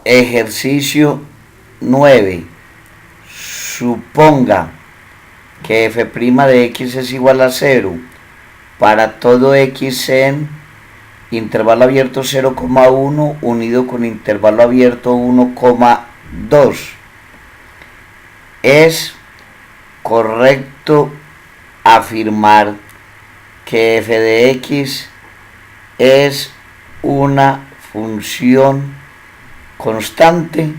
Ejercicio 9. Suponga que f' de x es igual a 0 para todo x en intervalo abierto 0,1 unido con intervalo abierto 1,2. Es correcto afirmar que f de x es una función constante.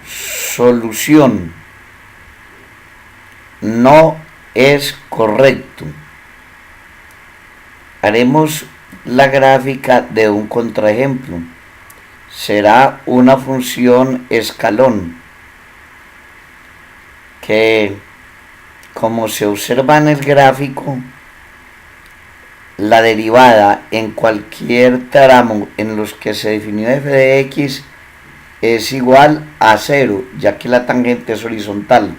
Solución: no es correcto. Haremos la gráfica de un contraejemplo. Será una función escalón que, como se observa en el gráfico, la derivada en cualquier tramo en los que se definió f de x es igual a 0, ya que la tangente es horizontal.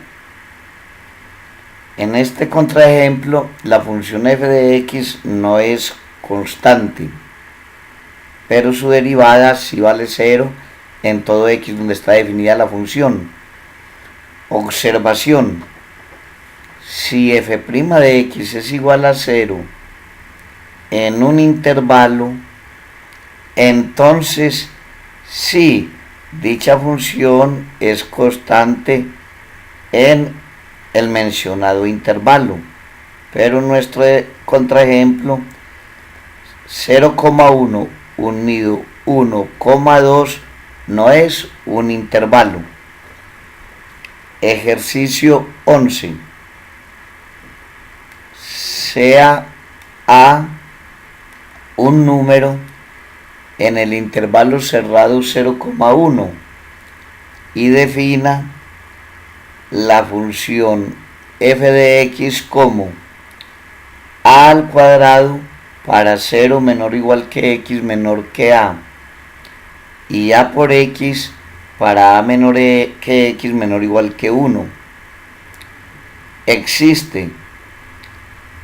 En este contraejemplo, la función f de x no es constante, pero su derivada sí vale 0 en todo x donde está definida la función. Observación: si f' de x es igual a 0 en un intervalo, entonces sí, dicha función es constante en el mencionado intervalo, pero en nuestro contraejemplo 0,1 unido 1,2 no es un intervalo. Ejercicio 11. Sea A un número en el intervalo cerrado 0,1 y defina la función f de x como a al cuadrado para 0 menor o igual que x menor que a y a por x para a menor que x menor o igual que 1. ¿Existe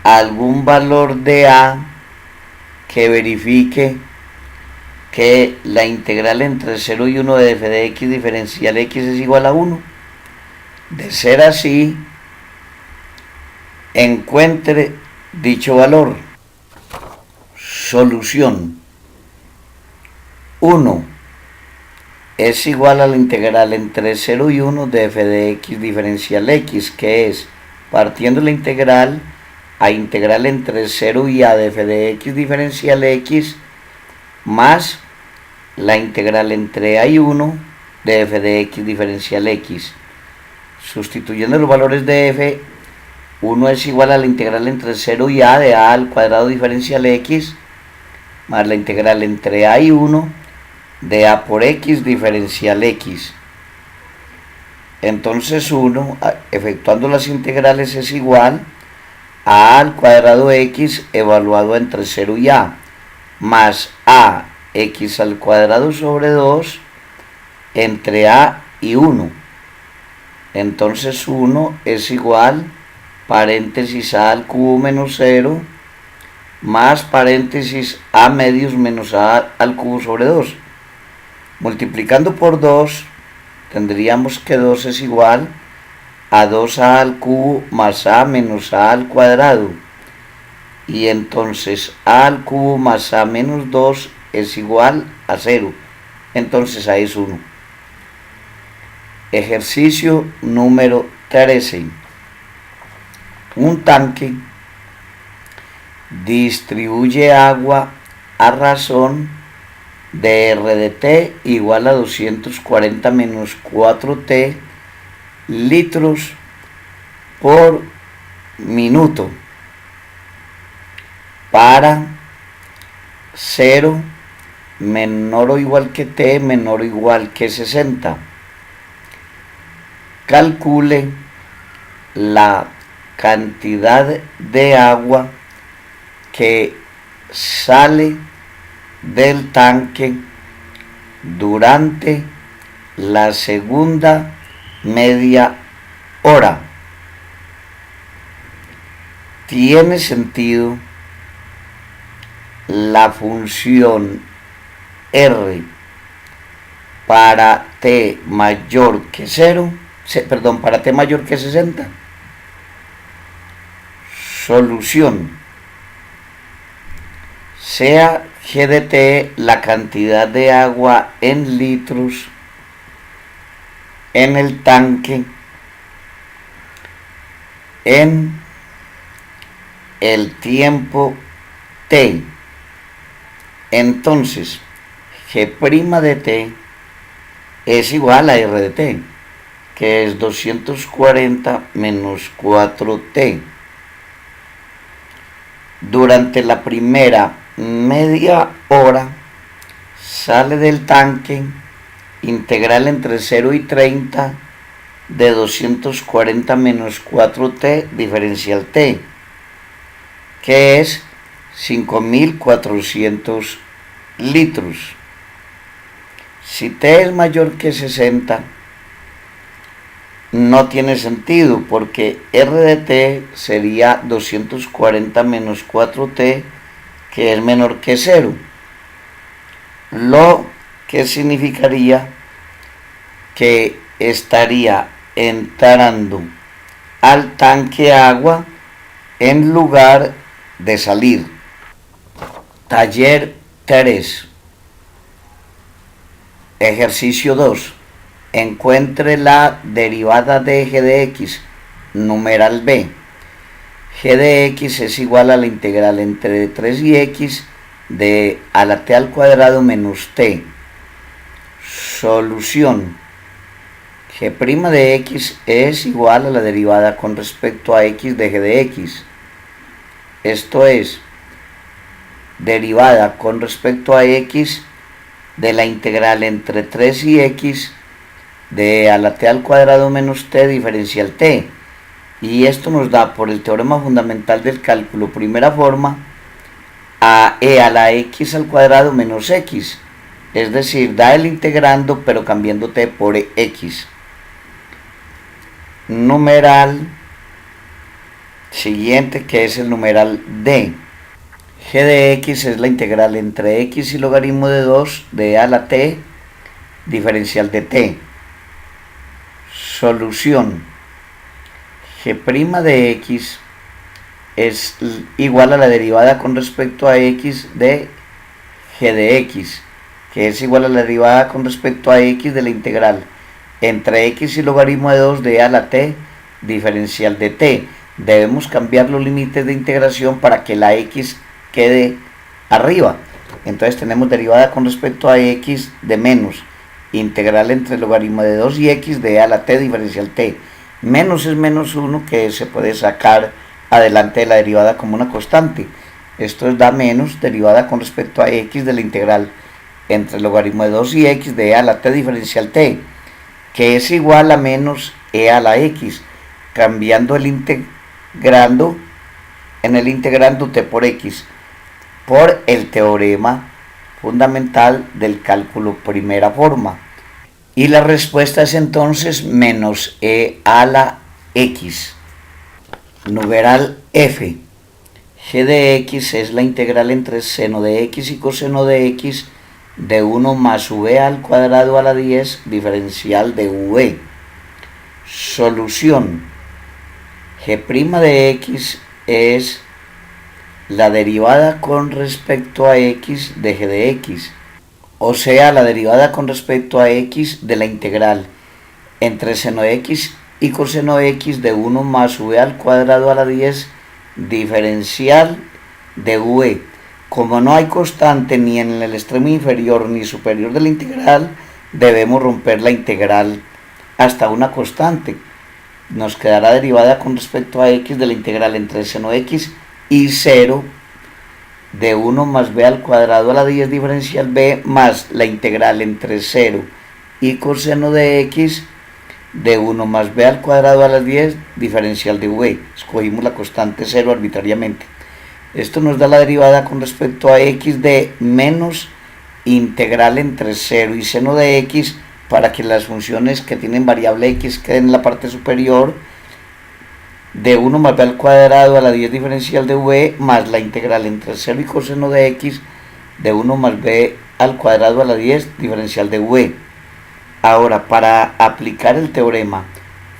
algún valor de a que verifique que la integral entre 0 y 1 de f de x diferencial x es igual a 1? De ser así, encuentre dicho valor. Solución: 1 es igual a la integral entre 0 y 1 de f de x diferencial x, que es, partiendo la integral, a integral entre 0 y a de f de x diferencial x, más la integral entre a y 1 de f de x diferencial x. Sustituyendo los valores de f, 1 es igual a la integral entre 0 y a de a al cuadrado diferencial x, más la integral entre a y 1 de a por x diferencial x. Entonces 1, efectuando las integrales, es igual a al cuadrado x evaluado entre 0 y a, más a x al cuadrado sobre 2 entre a y 1. Entonces 1 es igual, paréntesis a al cubo menos 0, más paréntesis a medios menos a al cubo sobre 2. Multiplicando por 2, tendríamos que 2 es igual a 2a al cubo más a menos a al cuadrado. Y entonces a al cubo más a menos 2 es igual a 0. Entonces a es 1. Ejercicio número 13. Un tanque distribuye agua a razón de R de T igual a 240 menos 4T litros por minuto para 0 menor o igual que T menor o igual que 60. Calcule la cantidad de agua que sale del tanque durante la segunda media hora. ¿Tiene sentido la función R para t mayor que 0, para t mayor que 60. Solución. Sea G de t la cantidad de agua en litros en el tanque en el tiempo t. Entonces, G' de t es igual a R de t, que es 240 menos 4t. Durante la primera media hora sale del tanque integral entre 0 y 30 de 240 menos 4t diferencial t, que es 5.400 litros. Si t es mayor que 60, no tiene sentido, porque R de t sería 240 menos 4t, que es menor que 0, lo que significaría que estaría entrando al tanque agua en lugar de salir. Taller 3. Ejercicio 2. Encuentre la derivada de g de x, numeral b. G de x es igual a la integral entre 3 y x de a la t al cuadrado menos t. Solución. G' de x es igual a la derivada con respecto a x de g de x. Esto es, derivada con respecto a x de la integral entre 3 y x de a la t al cuadrado menos t diferencial t. Y esto nos da, por el teorema fundamental del cálculo primera forma, a e a la x al cuadrado menos x. Es decir, da el integrando pero cambiando t por x. Numeral siguiente, que es el numeral d. G de x es la integral entre x y logaritmo de 2 de e a la t diferencial de t. Solución. G' de x es igual a la derivada con respecto a x de g de x, que es igual a la derivada con respecto a x de la integral entre x y logaritmo de 2 de e a la t diferencial de t. Debemos cambiar los límites de integración para que la x quede arriba. Entonces tenemos derivada con respecto a x de menos integral entre logaritmo de 2 y x de e a la t diferencial t. Menos es menos 1, que se puede sacar adelante de la derivada como una constante. Esto da menos derivada con respecto a x de la integral entre logaritmo de 2 y x de e a la t diferencial t, que es igual a menos e a la x, cambiando el integrando en el integrando t por x, por el teorema fundamental del cálculo primera forma. Y la respuesta es entonces menos e a la x. Numeral f. G de x es la integral entre seno de x y coseno de x de 1 más v al cuadrado a la 10 diferencial de v. Solución. G' de x es la derivada con respecto a x de g de x, o sea, la derivada con respecto a x de la integral entre seno de x y coseno de x de 1 más v al cuadrado a la 10 diferencial de v. Como no hay constante ni en el extremo inferior ni superior de la integral, debemos romper la integral hasta una constante. Nos quedará derivada con respecto a x de la integral entre seno de x y 0 de 1 más b al cuadrado a la 10 diferencial b, más la integral entre 0 y coseno de x de 1 más b al cuadrado a la 10 diferencial de v. Escogimos la constante 0 arbitrariamente. Esto nos da la derivada con respecto a x de menos integral entre 0 y seno de x, para que las funciones que tienen variable x queden en la parte superior, de 1 más b al cuadrado a la 10 diferencial de v, más la integral entre 0 y coseno de x de 1 más b al cuadrado a la 10 diferencial de v. Ahora, para aplicar el teorema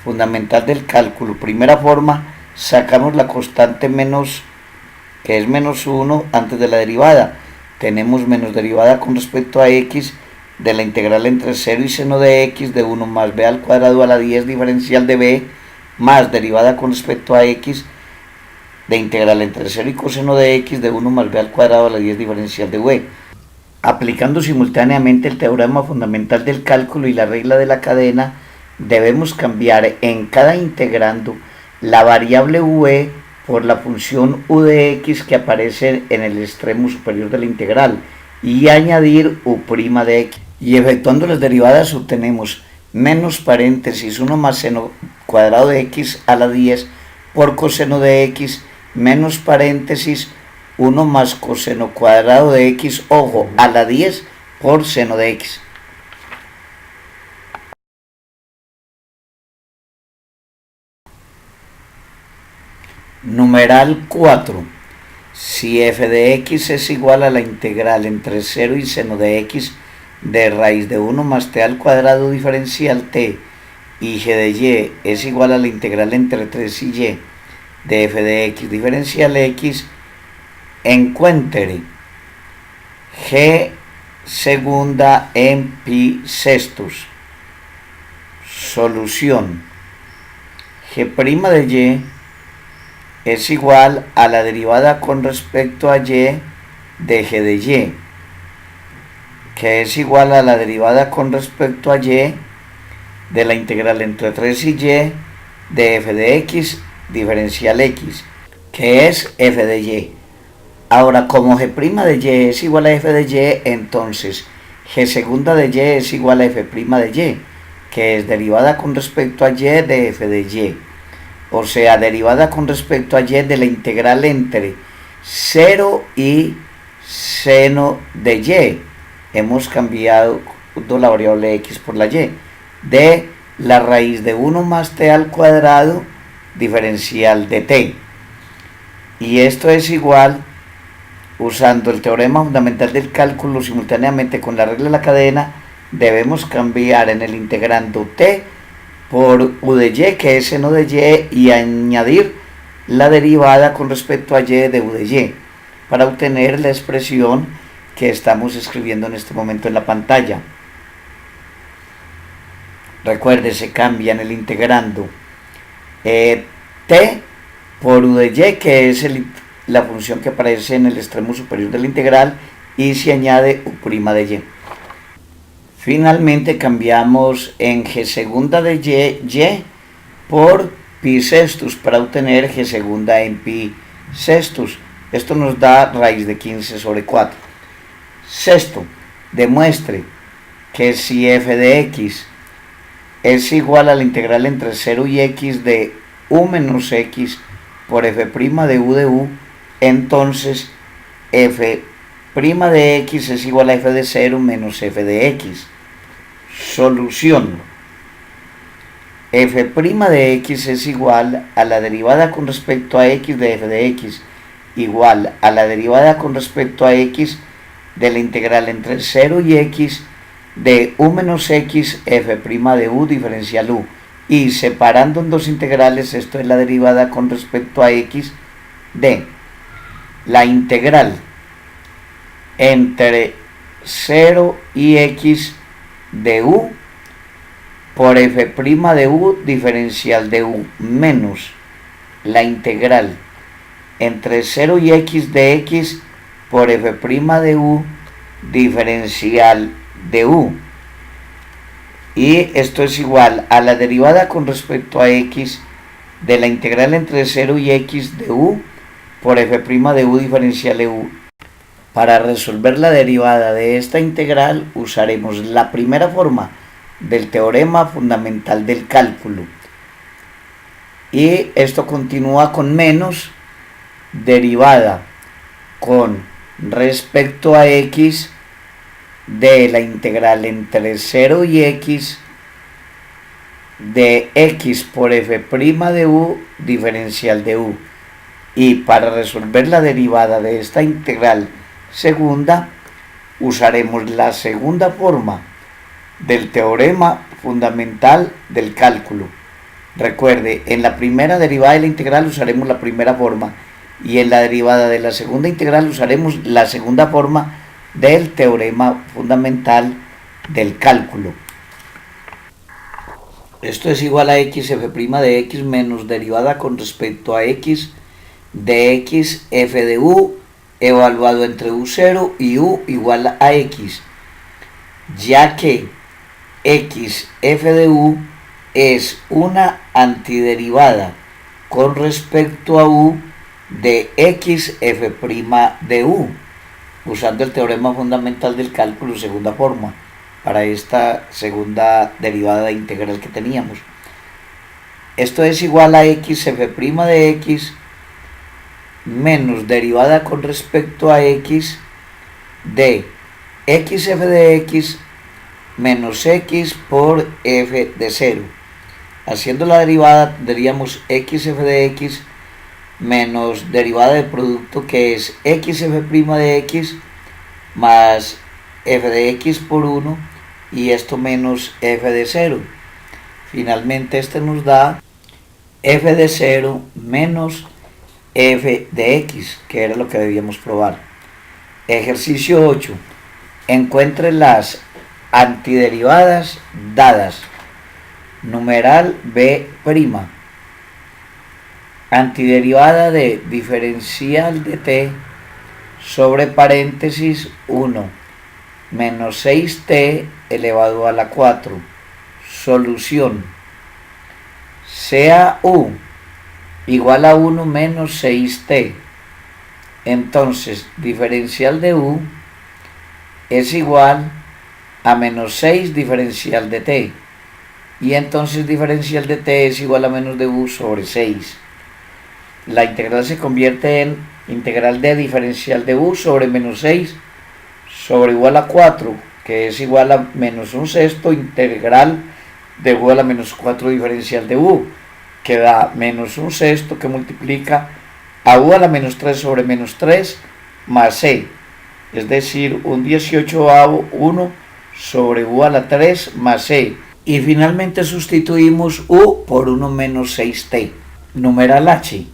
fundamental del cálculo, primera forma, sacamos la constante menos, que es menos 1 antes de la derivada. Tenemos menos derivada con respecto a x de la integral entre 0 y seno de x de 1 más b al cuadrado a la 10 diferencial de b, más derivada con respecto a x de integral entre 0 y coseno de x de 1 más b al cuadrado a la 10 diferencial de b. Aplicando simultáneamente el teorema fundamental del cálculo y la regla de la cadena, debemos cambiar en cada integrando la variable v por la función u de x que aparece en el extremo superior de la integral y añadir u' de x. Y efectuando las derivadas obtenemos menos paréntesis 1 más seno cuadrado de x a la 10 por coseno de x menos paréntesis 1 más coseno cuadrado de x, ojo, a la 10 por seno de x. Numeral 4. Si f de x es igual a la integral entre 0 y seno de x de raíz de 1 más t al cuadrado diferencial t y g de y es igual a la integral entre 3 y y de f de x diferencial x, encuentre g segunda en pi sextus. Solución: g' de y es igual a la derivada con respecto a y de g de y, que es igual a la derivada con respecto a y de la integral entre 3 y y de f de x diferencial x, que es f de y. Ahora, como g' de y es igual a f de y, entonces g segunda de y es igual a f' de y, que es derivada con respecto a y de f de y. O sea, derivada con respecto a y de la integral entre 0 y seno de y. Hemos cambiado la variable x por la y. De la raíz de 1 más t al cuadrado diferencial de t. Y esto es igual, usando el teorema fundamental del cálculo simultáneamente con la regla de la cadena, debemos cambiar en el integrando t por u de y, que es seno de y, y añadir la derivada con respecto a y de u de y, para obtener la expresión que estamos escribiendo en este momento en la pantalla. Recuerde, se cambia en el integrando t por u de y, que es la función que aparece en el extremo superior de la integral, y se añade u' de y. Finalmente cambiamos en g segunda de y por pi sextus para obtener g segunda en pi sextus. Esto nos da raíz de 15 sobre 4. Sexto, demuestre que si f de x es igual a la integral entre 0 y x de u menos x por f' de u, entonces f' de x es igual a f de 0 menos f de x. Solución: f' de x es igual a la derivada con respecto a x de f de x igual a la derivada con respecto a x de la integral entre 0 y x de u menos x f' de u diferencial u. Y separando en dos integrales, esto es la derivada con respecto a x de la integral entre 0 y x de u por f' de u diferencial de u menos la integral entre 0 y x de x por f' de u diferencial de u. Y esto es igual a la derivada con respecto a x de la integral entre 0 y x de u por f' de u diferencial de u. Para resolver la derivada de esta integral usaremos la primera forma del teorema fundamental del cálculo. Y esto continúa con menos derivada con respecto a x de la integral entre 0 y x de x por f' de u diferencial de u. Y para resolver la derivada de esta integral segunda usaremos la segunda forma del teorema fundamental del cálculo. Recuerde, en la primera derivada de la integral usaremos la primera forma y en la derivada de la segunda integral usaremos la segunda forma del teorema fundamental del cálculo. Esto es igual a x f' de x menos derivada con respecto a x de x f de u evaluado entre u0 y u igual a x, ya que x f de u es una antiderivada con respecto a u de x f' de u, usando el teorema fundamental del cálculo segunda forma para esta segunda derivada integral que teníamos. Esto es igual a x f' de x menos derivada con respecto a x de x f de x menos x por f de 0. Haciendo la derivada tendríamos x f de x menos derivada del producto, que es x f' de x más f de x por 1 y esto menos f de 0. Finalmente este nos da f de 0 menos f de x, que era lo que debíamos probar. Ejercicio 8. Encuentre las antiderivadas dadas. Numeral b'. Antiderivada de diferencial de t sobre paréntesis 1 menos 6t elevado a la 4. Solución. Sea u igual a 1 menos 6t. Entonces, diferencial de u es igual a menos 6 diferencial de t. Y entonces diferencial de t es igual a menos de u sobre 6. La integral se convierte en integral de diferencial de u sobre menos 6 sobre igual a 4, que es igual a menos 1/6 integral de u a la menos 4 diferencial de u, que da menos 1/6 que multiplica a u a la menos 3 sobre menos 3 más c, es decir, un 18avo 1 sobre u a la 3 más c. Y finalmente sustituimos u por 1 menos 6t. Numeral h.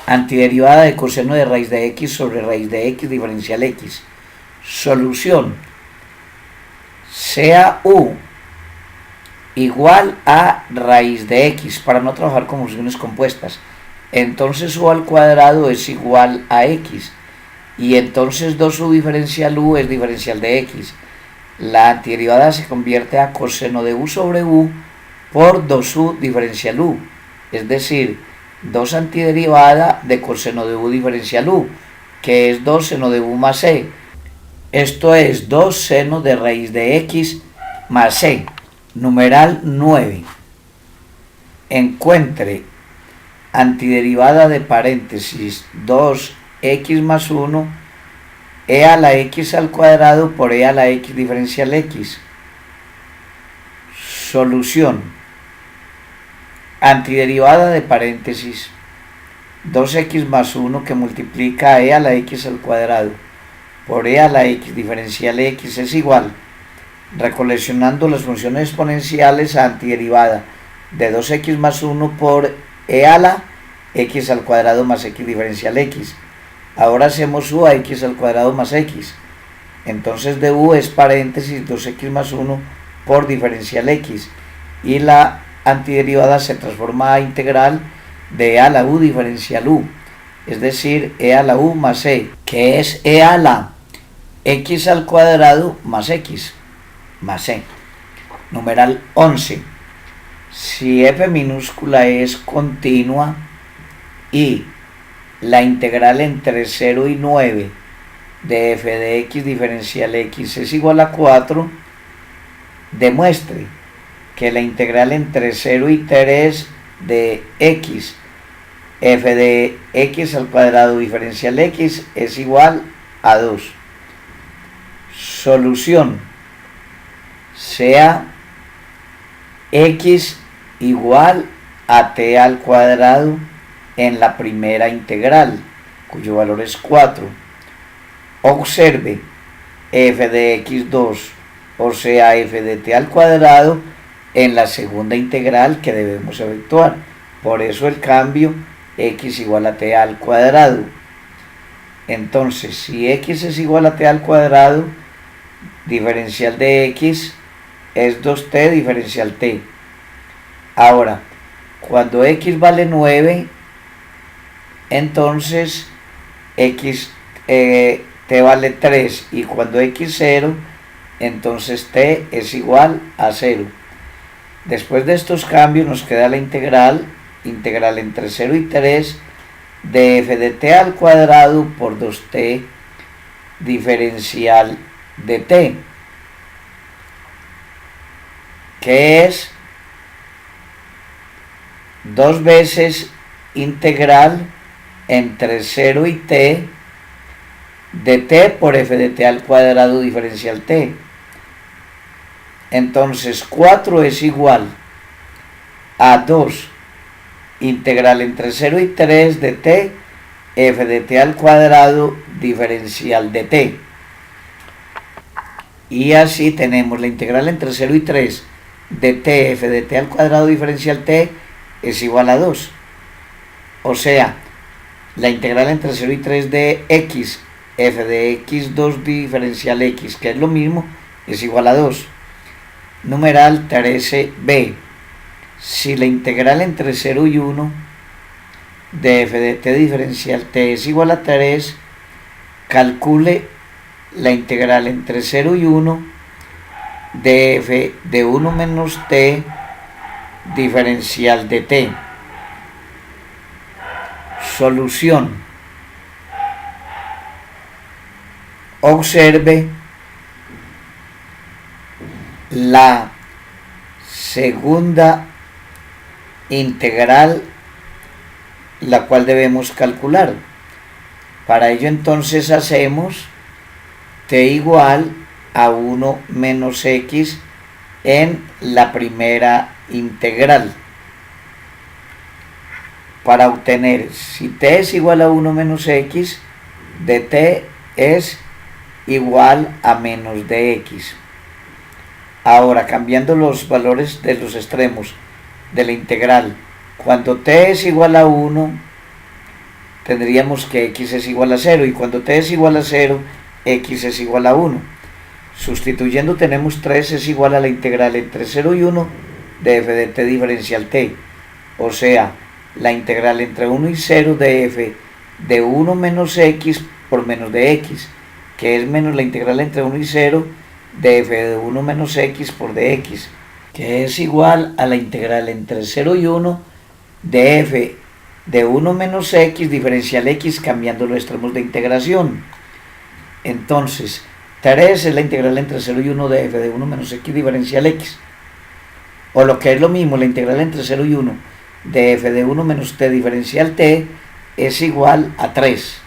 Antiderivada de coseno de raíz de x sobre raíz de x diferencial x. Solución. Sea u igual a raíz de x, para no trabajar con funciones compuestas. Entonces u al cuadrado es igual a x. Y entonces 2u diferencial u es diferencial de x. La antiderivada se convierte a coseno de u sobre u por 2u diferencial u. Es decir, 2 antiderivada de coseno de u diferencial u, que es 2 seno de u más c. Esto es 2 seno de raíz de x más c. Numeral 9. Encuentre antiderivada de paréntesis 2x más 1 e a la x al cuadrado por e a la x diferencial x. Solución. Antiderivada de paréntesis 2x más 1 que multiplica a e a la x al cuadrado por e a la x diferencial x es igual, recoleccionando las funciones exponenciales, a antiderivada de 2x más 1 por e a la x al cuadrado más x diferencial x. Ahora hacemos u a x al cuadrado más x. Entonces de u es paréntesis 2x más 1 por diferencial x. Y la antiderivada se transforma a integral de e a la u diferencial u. Es decir, e a la u más c, que es e a la x al cuadrado más x más c. Numeral 11. Si f minúscula es continua y la integral entre 0 y 9 de f de x diferencial x es igual a 4, demuestre que la integral entre 0 y 3 de x f de x al cuadrado diferencial x es igual a 2. Solución. Sea x igual a t al cuadrado en la primera integral, cuyo valor es 4. Observe f de x2 o sea, f de t al cuadrado en la segunda integral que debemos efectuar. Por eso el cambio x igual a t al cuadrado. Entonces, si x es igual a t al cuadrado, diferencial de x es 2t diferencial t. Ahora, cuando x vale 9, entonces x t vale 3, y cuando x 0, entonces t es igual a 0. Después de estos cambios nos queda la integral entre 0 y 3 de f de t al cuadrado por 2t diferencial de t, que es 2 veces integral entre 0 y t de t por f de t al cuadrado diferencial t. Entonces 4 es igual a 2 integral entre 0 y 3 de t f de t al cuadrado diferencial de t. Y así tenemos la integral entre 0 y 3 de t f de t al cuadrado diferencial t es igual a 2. O sea, la integral entre 0 y 3 de x f de x2 diferencial x, que es lo mismo, es igual a 2. Numeral 13b. Si la integral entre 0 y 1 de f de t diferencial t es igual a 3, calcule la integral entre 0 y 1 de f de 1 menos t diferencial de t. Solución. Observe la segunda integral, la cual debemos calcular. Para ello entonces hacemos t igual a 1 menos x en la primera integral. Para obtener, si t es igual a 1 menos x, de t es igual a menos de x. Ahora, cambiando los valores de los extremos de la integral, cuando t es igual a 1, tendríamos que x es igual a 0, y cuando t es igual a 0, x es igual a 1. Sustituyendo tenemos 3 es igual a la integral entre 0 y 1 de f de t diferencial t, o sea, la integral entre 1 y 0 de f de 1 menos x por menos de x, que es menos la integral entre 1 y 0 de f de 1 menos x por dx, que es igual a la integral entre 0 y 1 de f de 1 menos x diferencial x, cambiando los extremos de integración. Entonces 3 es la integral entre 0 y 1 de f de 1 menos x diferencial x, o lo que es lo mismo, la integral entre 0 y 1 de f de 1 menos t diferencial t es igual a 3.